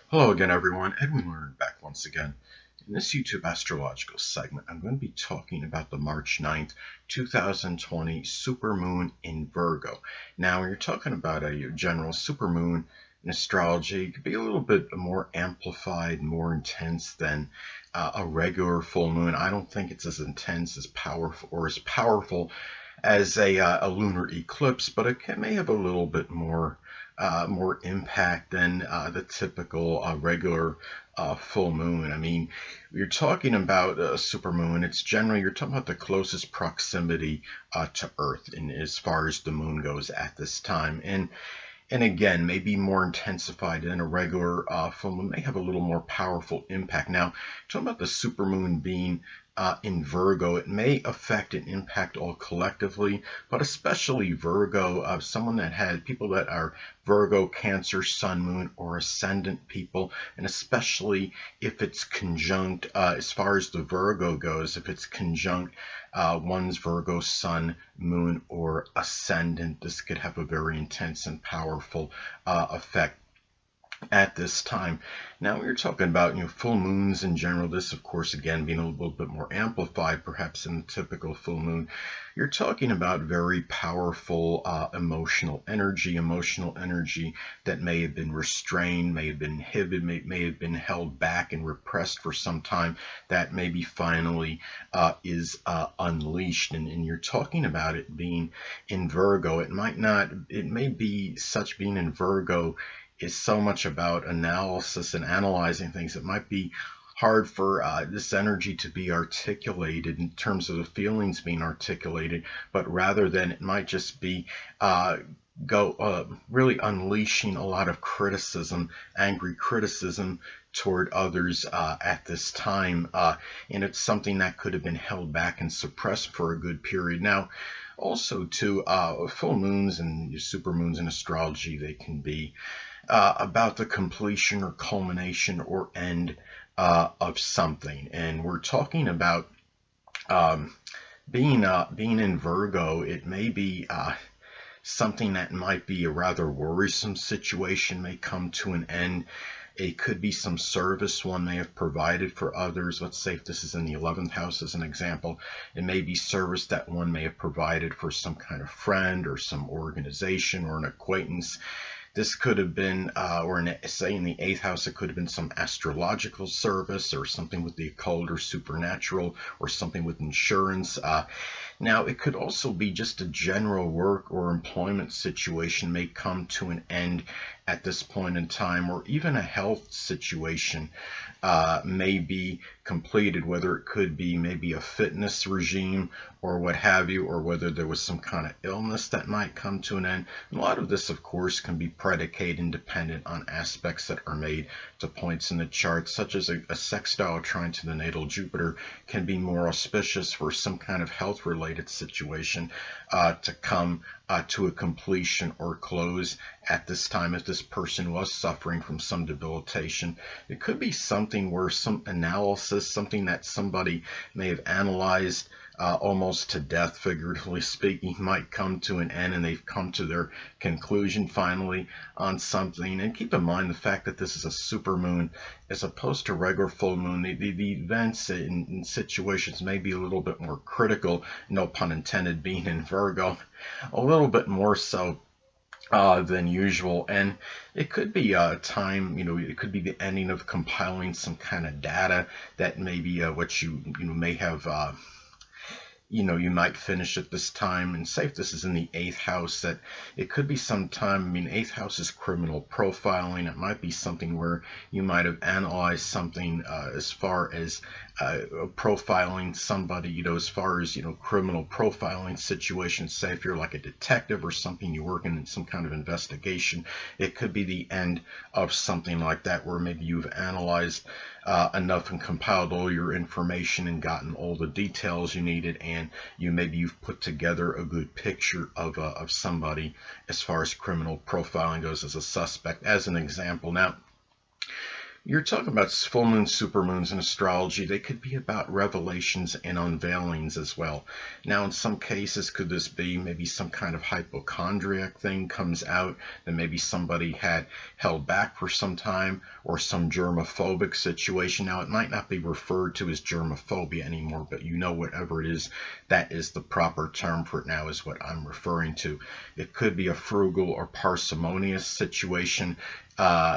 Hello again, everyone. Edwin Learnard back once again. In this YouTube astrological segment, I'm going to be talking about the March 9th, 2020 supermoon in Virgo. Now, when you're talking about a general supermoon in astrology, it could be a little bit more amplified, more intense than a regular full moon. I don't think it's as intense, as powerful, or as powerful as a lunar eclipse, but may have a little bit more impact than the typical regular full moon. I mean, you're talking about a supermoon. It's generally you're talking about the closest proximity to Earth, in as far as the moon goes at this time, and again, maybe more intensified than a regular full moon, may have a little more powerful impact. Now, talking about the supermoon being in Virgo, it may affect and impact all collectively, but especially Virgo, someone that had people that are Virgo, Cancer, Sun, Moon, or Ascendant people, and especially if it's conjunct, as far as the Virgo goes, if it's conjunct one's Virgo, Sun, Moon, or Ascendant, this could have a very intense and powerful effect at this time. Now we're talking about full moons in general. This, of course, again being a little bit more amplified, perhaps in the typical full moon. You're talking about very powerful emotional energy that may have been restrained, may have been inhibited, may have been held back and repressed for some time. That maybe finally is unleashed, and you're talking about it being in Virgo. It might not. It may be such being in Virgo is so much about analysis and analyzing things. It might be hard for this energy to be articulated in terms of the feelings being articulated, but rather than it might just be really unleashing a lot of criticism, angry criticism toward others at this time, and it's something that could have been held back and suppressed for a good period. Now, also, too, full moons and supermoons in astrology, they can be about the completion or culmination or end of something. And we're talking about um, being in Virgo. It may be something that might be a rather worrisome situation may come to an end. It could be some service one may have provided for others. Let's say if this is in the 11th house as an example, it may be service that one may have provided for some kind of friend or some organization or an acquaintance. This could have been, say in the eighth house, it could have been some astrological service or something with the occult or supernatural or something with insurance. Now, it could also be just a general work or employment situation may come to an end at this point in time, or even a health situation may be completed, whether it could be maybe a fitness regime or what have you, or whether there was some kind of illness that might come to an end. And a lot of this, of course, can be predicated and dependent on aspects that are made to points in the chart, such as a sextile trine to the natal Jupiter can be more auspicious for some kind of health-related situation to come to a completion or close at this time. If this person was suffering from some debilitation, it could be something where some analysis, something that somebody may have analyzed almost to death, figuratively speaking, might come to an end, and they've come to their conclusion finally on something. And keep in mind the fact that this is a super moon as opposed to regular full moon. The events in situations may be a little bit more critical, no pun intended, being in Virgo, a little bit more so than usual. And it could be a time, it could be the ending of compiling some kind of data that maybe what you may have you might finish at this time. And say if this is in the eighth house, that it could be some time. I mean, eighth house is criminal profiling. It might be something where you might have analyzed something as far as profiling somebody, as far as criminal profiling situations. Say if you're like a detective or something, you're working in some kind of investigation, it could be the end of something like that, where maybe you've analyzed enough and compiled all your information and gotten all the details you needed, and you've put together a good picture of somebody as far as criminal profiling goes as a suspect, as an example. Now, You're talking about full moons, supermoons in astrology. They could be about revelations and unveilings as well. Now, in some cases, could this be maybe some kind of hypochondriac thing comes out that maybe somebody had held back for some time, or some germophobic situation? Now, it might not be referred to as germophobia anymore, but whatever it is, that is the proper term for it now, is what I'm referring to. It could be a frugal or parsimonious situation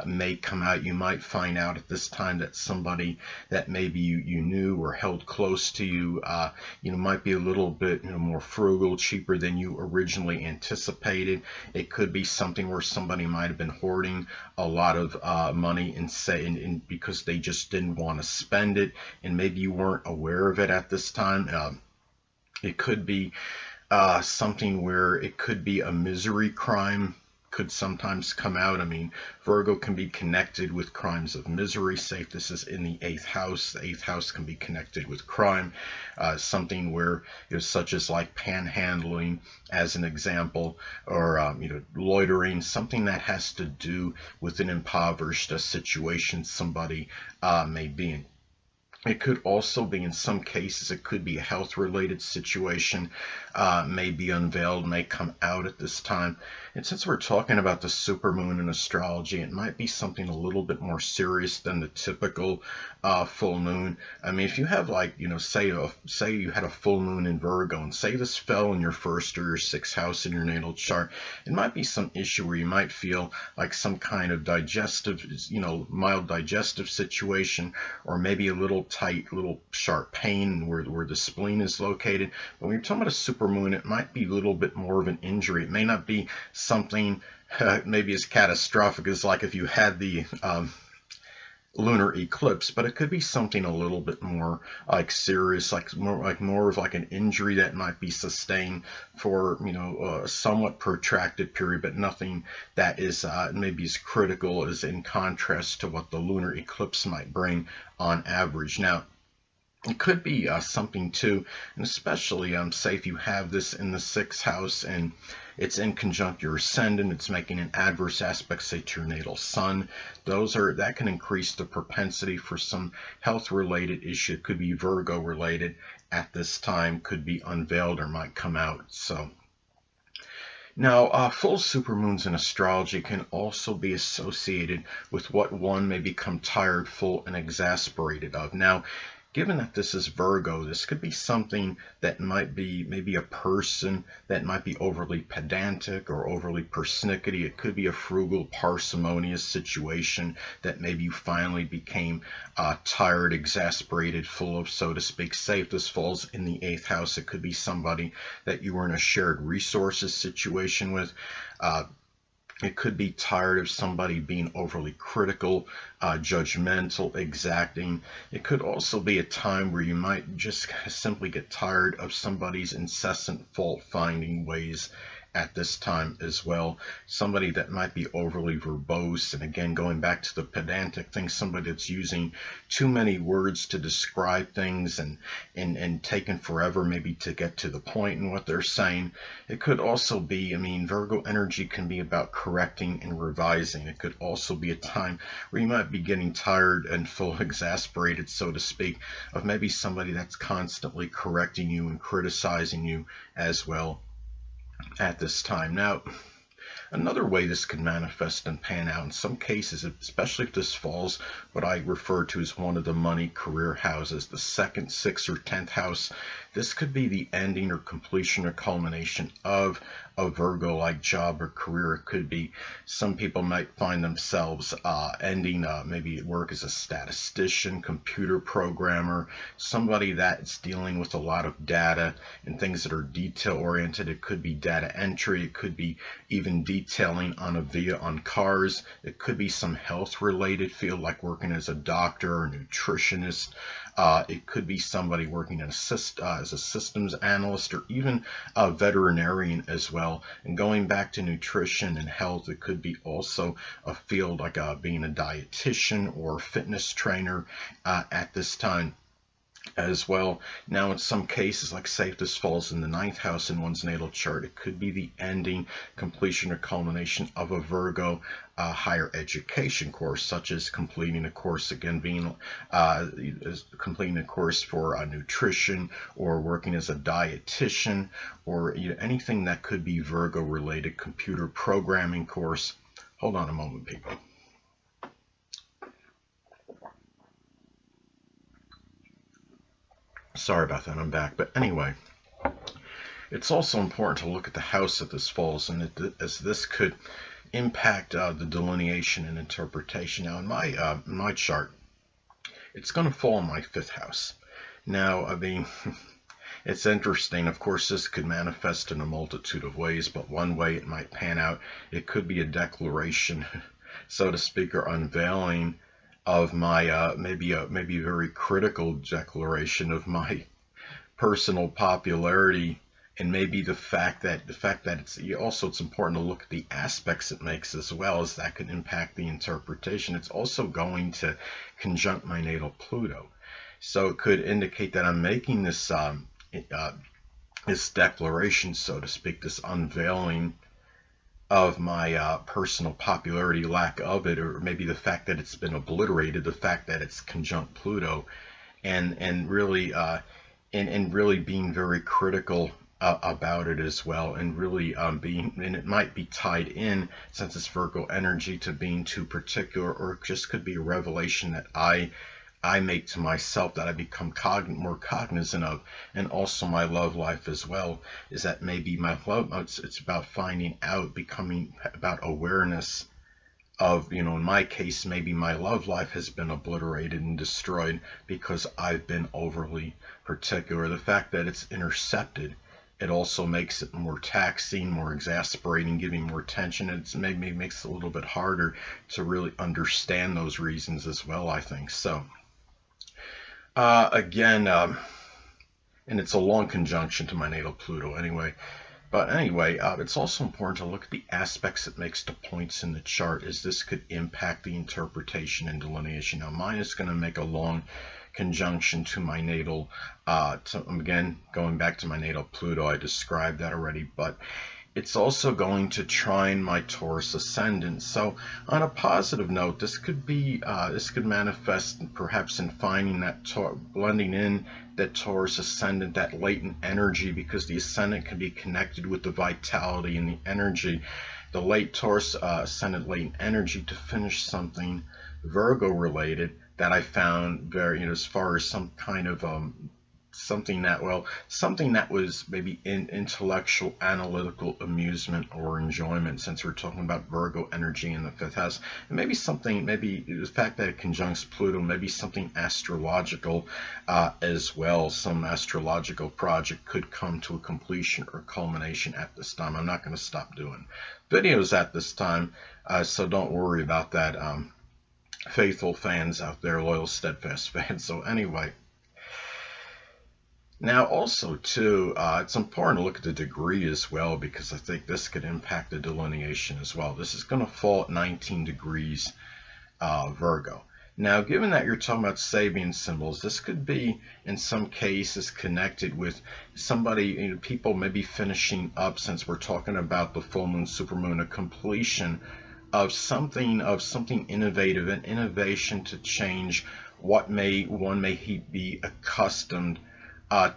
may come out. You might find out at this time that somebody that maybe you knew or held close to you, might be a little bit more frugal, cheaper than you originally anticipated. It could be something where somebody might have been hoarding a lot of money and because they just didn't want to spend it, and maybe you weren't aware of it at this time. It could be something where it could be a misery crime could sometimes come out. I mean, Virgo can be connected with crimes of misery. Say if this is in the eighth house, the eighth house can be connected with crime. Something where, such as like panhandling, as an example, or loitering, something that has to do with an impoverished situation somebody may be in. It could also be, in some cases, it could be a health-related situation, may be unveiled, may come out at this time. And since we're talking about the supermoon in astrology, it might be something a little bit more serious than the typical full moon. I mean, if you have say you had a full moon in Virgo, and say this fell in your first or your sixth house in your natal chart, it might be some issue where you might feel like some kind of digestive, mild digestive situation, or maybe a little tight, little sharp pain where the spleen is located. But when you're talking about a supermoon, it might be a little bit more of an injury. It may not be something maybe as catastrophic as like if you had the lunar eclipse, but it could be something a little bit more like serious, like more of like an injury that might be sustained for a somewhat protracted period, but nothing that is maybe as critical as in contrast to what the lunar eclipse might bring on average. Now, it could be something too, and especially say if you have this in the sixth house and it's in conjunct your ascendant, it's making an adverse aspect, say, to your natal sun. That can increase the propensity for some health-related issue. It could be Virgo-related at this time, could be unveiled or might come out. So now, full supermoons in astrology can also be associated with what one may become tired, full, and exasperated of. Now, given that this is Virgo, this could be something that might be maybe a person that might be overly pedantic or overly persnickety. It could be a frugal, parsimonious situation that maybe you finally became tired, exasperated, full of, so to speak. Say if this falls in the eighth house, it could be somebody that you were in a shared resources situation with. It could be tired of somebody being overly critical, judgmental, exacting. It could also be a time where you might just simply get tired of somebody's incessant fault-finding ways at this time as well. Somebody that might be overly verbose, and again, going back to the pedantic thing, somebody that's using too many words to describe things and taking forever maybe to get to the point in what they're saying. It could also be, Virgo energy can be about correcting and revising. It could also be a time where you might be getting tired and full exasperated, so to speak, of maybe somebody that's constantly correcting you and criticizing you as well at this time. Now, another way this could manifest and pan out in some cases, especially if this falls what I refer to as one of the money career houses, the second, sixth, or 10th house, this could be the ending or completion or culmination of a Virgo-like job or career. It could be some people might find themselves ending maybe work as a statistician, computer programmer, somebody that's dealing with a lot of data and things that are detail-oriented. It could be data entry. It could be even detailing on cars. It could be some health-related field like working as a doctor or nutritionist. It could be somebody working as a systems analyst or even a veterinarian as well. And going back to nutrition and health, it could be also a field like being a dietitian or fitness trainer at this time. as well. Now, in some cases, like say if this falls in the ninth house in one's natal chart, it could be the ending, completion, or culmination of a Virgo higher education course, such as completing a course, again, being completing a course for nutrition, or working as a dietitian, or anything that could be Virgo related, computer programming course. Hold on a moment, people. Sorry about that, I'm back. But anyway, it's also important to look at the house that this falls in, as this could impact the delineation and interpretation. Now, in my chart, it's going to fall in my fifth house. Now, I mean, it's interesting. Of course, this could manifest in a multitude of ways, but one way it might pan out, it could be a declaration, so to speak, or unveiling of my maybe a very critical declaration of my personal popularity, and maybe the fact that it's important to look at the aspects it makes, as well as that could impact the interpretation. It's also going to conjunct my natal Pluto, so it could indicate that I'm making this this declaration, so to speak, this unveiling of my personal popularity, lack of it, or maybe the fact that it's been obliterated, the fact that it's conjunct Pluto, and really and really being very critical about it as well, and really and it might be tied in, since it's Virgo energy, to being too particular, or it just could be a revelation that I make to myself, that I become more cognizant of. And also my love life as well, is that maybe my love, it's about finding out, becoming about awareness of, in my case, maybe my love life has been obliterated and destroyed because I've been overly particular. The fact that it's intercepted, it also makes it more taxing, more exasperating, giving more tension. It's maybe makes it a little bit harder to really understand those reasons as well, I think. So again, and it's a long conjunction to my natal Pluto anyway. But anyway, it's also important to look at the aspects it makes to points in the chart, as this could impact the interpretation and delineation. Now, mine is going to make a long conjunction to my natal, again, going back to my natal Pluto. I described that already, but it's also going to trine my Taurus ascendant. So on a positive note, this could manifest perhaps in finding that blending in that Taurus ascendant, that latent energy, because the ascendant can be connected with the vitality and the energy, the late Taurus ascendant latent energy, to finish something Virgo related that I found very, as far as some kind of something that was maybe intellectual, analytical amusement or enjoyment, since we're talking about Virgo energy in the fifth house. And maybe the fact that it conjuncts Pluto, maybe something astrological as well. Some astrological project could come to a completion or culmination at this time. I'm not going to stop doing videos at this time, so don't worry about that, faithful fans out there, loyal, steadfast fans. So anyway, now also too, it's important to look at the degree as well, because I think this could impact the delineation as well. This is going to fall at 19 degrees Virgo. Now, given that you're talking about Sabian symbols, this could be in some cases connected with somebody, people maybe finishing up, since we're talking about the full moon, supermoon, a completion of something innovative, an innovation to change what one may be accustomed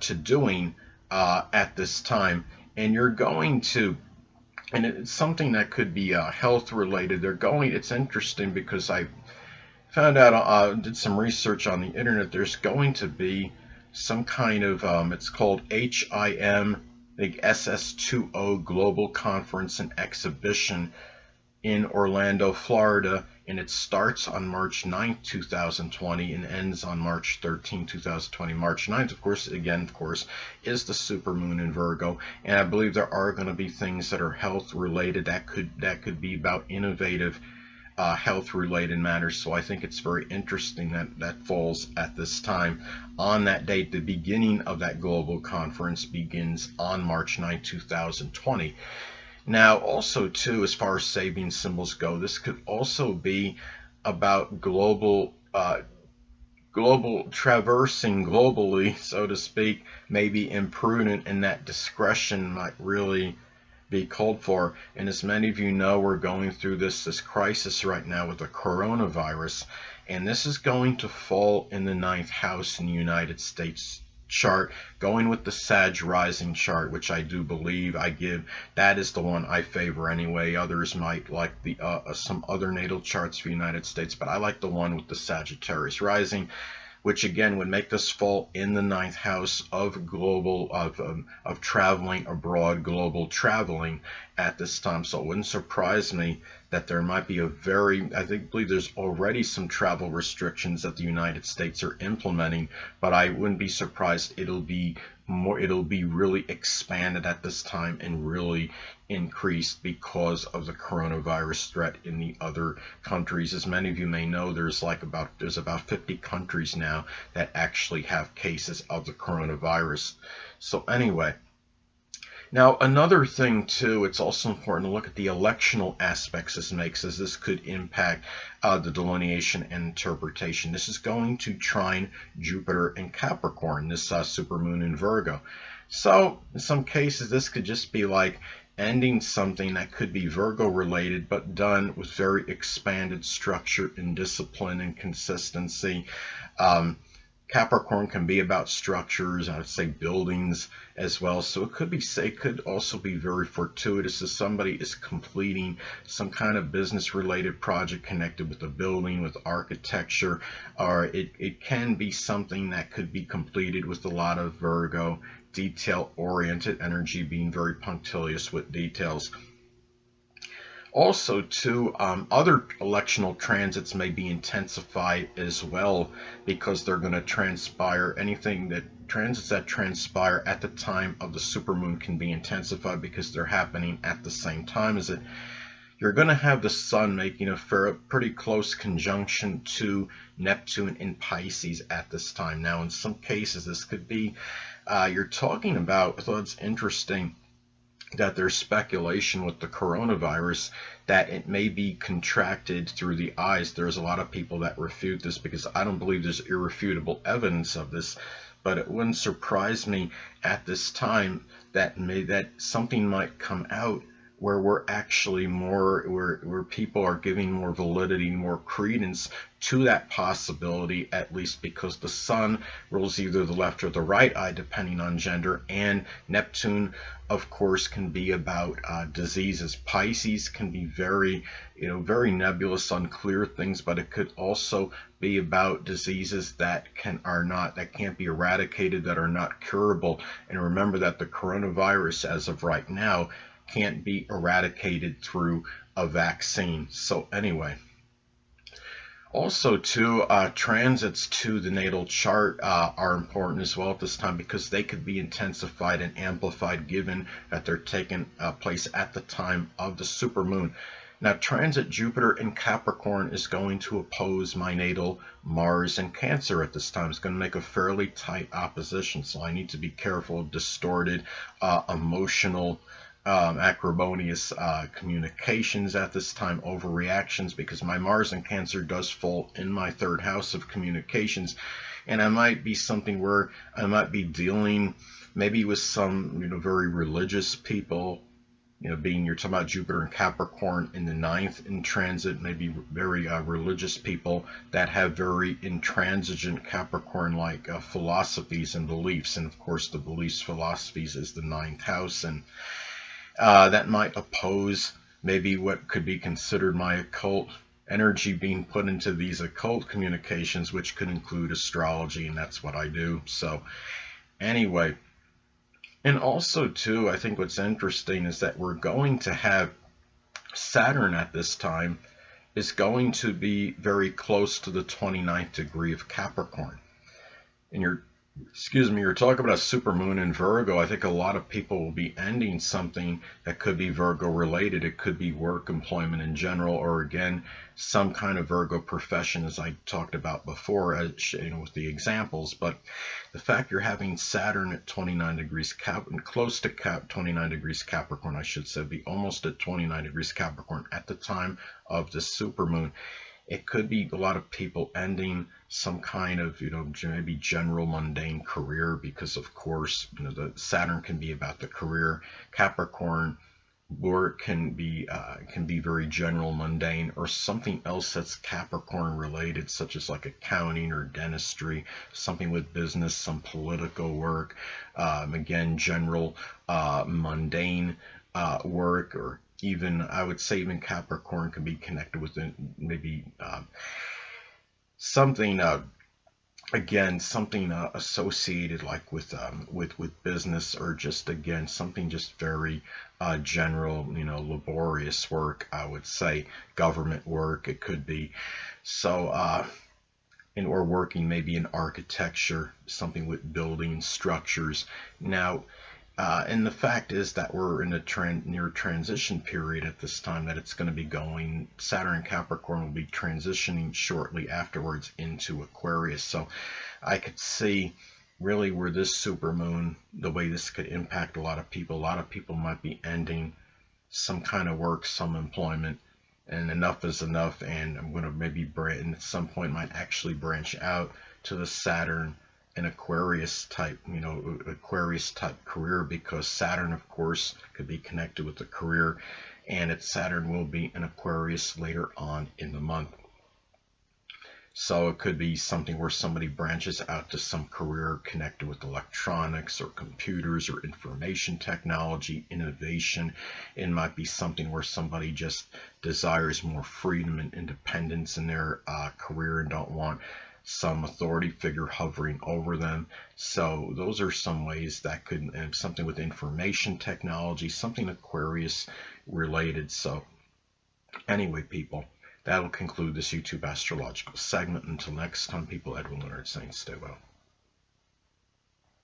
to doing at this time. And you're going to, and it's something that could be health related. It's interesting because I found out, did some research on the internet, there's going to be some kind of, it's called HIM, SS2O Global Conference and Exhibition in Orlando, Florida, and it starts on March 9th, 2020 and ends on March 13th, 2020. March 9th, of course, is the supermoon in Virgo, and I believe there are going to be things that are health related, that could be about innovative health related matters. So I think it's very interesting that falls at this time. On that date, the beginning of that global conference begins on March 9th, 2020. Now, also, too, as far as Sabian symbols go, this could also be about global global traversing globally, so to speak, may be imprudent, and that discretion might really be called for. And as many of you know, we're going through this crisis right now with the coronavirus, and this is going to fall in the ninth house in the United States chart, going with the Sag rising chart, which I do believe I give. That is the one I favor anyway. Others might like the some other natal charts for the United States, but I like the one with the Sagittarius rising, which again would make this fall in the ninth house of global of traveling abroad, global traveling at this time. So it wouldn't surprise me that there might be a believe there's already some travel restrictions that the United States are implementing, but I wouldn't be surprised it'll be really expanded at this time and really increased because of the coronavirus threat in the other countries. As many of you may know, there's about 50 countries now that actually have cases of the coronavirus. So anyway, now another thing too, it's also important to look at the electional aspects this makes, as this could impact the delineation and interpretation. This is going to trine Jupiter in Capricorn, this supermoon in Virgo. So in some cases, this could just be like ending something that could be Virgo related, but done with very expanded structure and discipline and consistency. Capricorn can be about structures, I would say buildings as well. So it could also be very fortuitous as somebody is completing some kind of business related project connected with a building, with architecture, or it can be something that could be completed with a lot of Virgo detail oriented energy, being very punctilious with details. Also, too, other electional transits may be intensified as well, because they're going to transpire. Anything that transits that transpire at the time of the supermoon can be intensified because they're happening at the same time as it. You're going to have the sun making a pretty close conjunction to Neptune in Pisces at this time. Now, in some cases, this could be, you're talking about, I thought it's interesting that there's speculation with the coronavirus that it may be contracted through the eyes. There's a lot of people that refute this because I don't believe there's irrefutable evidence of this, but it wouldn't surprise me at this time that something might come out where we're actually where people are giving more validity, more credence to that possibility, at least because the sun rules either the left or the right eye depending on gender, and Neptune of course can be about diseases. Pisces can be very nebulous, unclear things, but it could also be about diseases that can't be eradicated, that are not curable. And remember that the coronavirus, as of right now, can't be eradicated through a vaccine. So anyway, also too, transits to the natal chart are important as well at this time, because they could be intensified and amplified given that they're taking place at the time of the supermoon. Now, transit Jupiter in Capricorn is going to oppose my natal Mars in Cancer at this time. It's going to make a fairly tight opposition, so I need to be careful of distorted, emotional, acrimonious communications at this time, overreactions, because my Mars in Cancer does fall in my third house of communications, and I might be something where I might be dealing maybe with some very religious people. Being you're talking about Jupiter and Capricorn in the ninth in transit, maybe very religious people that have very intransigent Capricorn-like philosophies and beliefs, and of course the beliefs, philosophies is the ninth house, and that might oppose maybe what could be considered my occult energy being put into these occult communications, which could include astrology, and that's what I do. So anyway, and also too, I think what's interesting is that we're going to have Saturn at this time is going to be very close to the 29th degree of Capricorn. And you're talking about a supermoon in Virgo. I think a lot of people will be ending something that could be Virgo related. It could be work, employment in general, or again, some kind of Virgo profession, as I talked about before, with the examples. But the fact you're having Saturn at 29 degrees close to 29 degrees Capricorn, I should say, be almost at 29 degrees Capricorn at the time of the supermoon. It could be a lot of people ending some kind of, maybe general mundane career, because of course, the Saturn can be about the career. Capricorn work can be very general, mundane, or something else that's Capricorn related, such as like accounting or dentistry, something with business, some political work. Again, general, mundane work, or even, I would say, even Capricorn can be connected with maybe something. Again, something associated like with business, or just, again, something just very general, laborious work, I would say. Government work it could be. So and or working maybe in architecture, something with building structures. Now, and the fact is that we're in a near transition period at this time, that it's going to be going, Saturn and Capricorn will be transitioning shortly afterwards into Aquarius. So I could see really where this supermoon, the way this could impact a lot of people. A lot of people might be ending some kind of work, some employment, and enough is enough. And I'm going to maybe at some point might actually branch out to the Saturn and Aquarius type, Aquarius type career, because Saturn, of course, could be connected with the career, and its Saturn will be in Aquarius later on in the month. So it could be something where somebody branches out to some career connected with electronics or computers or information technology, innovation. It might be something where somebody just desires more freedom and independence in their career, and don't want some authority figure hovering over them. So those are some ways that could, and something with information technology, something Aquarius related. So anyway, people, that'll conclude this YouTube astrological segment. Until next time, people, Edwin Learnard saying stay well.